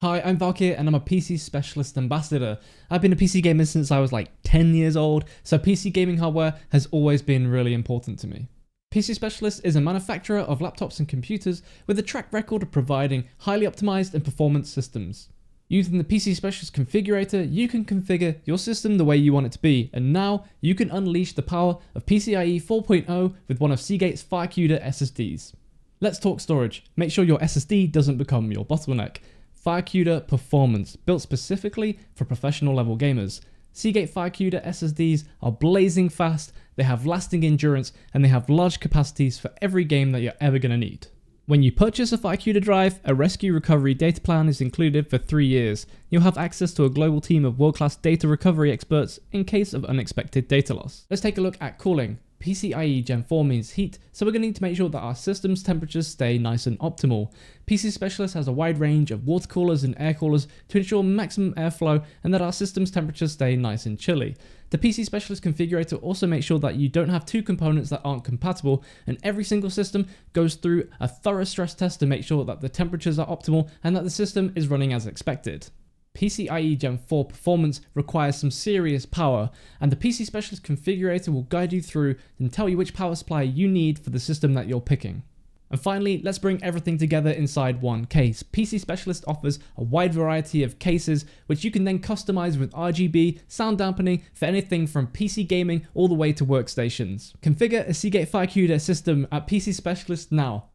Hi, I'm Valkyr and I'm a PC Specialist Ambassador. I've been a PC gamer since I was like 10 years old, so PC gaming hardware has always been really important to me. PC Specialist is a manufacturer of laptops and computers with a track record of providing highly optimized and performance systems. Using the PC Specialist configurator, you can configure your system the way you want it to be, and now you can unleash the power of PCIe 4.0 with one of Seagate's FireCuda SSDs. Let's talk storage. Make sure your SSD doesn't become your bottleneck. FireCuda Performance, built specifically for professional level gamers. Seagate FireCuda SSDs are blazing fast, they have lasting endurance, and they have large capacities for every game that you're ever going to need. When you purchase a FireCuda drive, a rescue recovery data plan is included for 3 years. You'll have access to a global team of world-class data recovery experts in case of unexpected data loss. Let's take a look at cooling. PCIe Gen 4 means heat, so we're going to need to make sure that our system's temperatures stay nice and optimal. PC Specialist has a wide range of water coolers and air coolers to ensure maximum airflow and that our system's temperatures stay nice and chilly. The PC Specialist configurator also makes sure that you don't have two components that aren't compatible, and every single system goes through a thorough stress test to make sure that the temperatures are optimal and that the system is running as expected. PCIe Gen 4 performance requires some serious power, and the PC Specialist configurator will guide you through and tell you which power supply you need for the system that you're picking. And finally, let's bring everything together inside one case. PC Specialist offers a wide variety of cases which you can then customize with RGB, sound dampening for anything from PC gaming all the way to workstations. Configure a Seagate FireCuda system at PC Specialist now.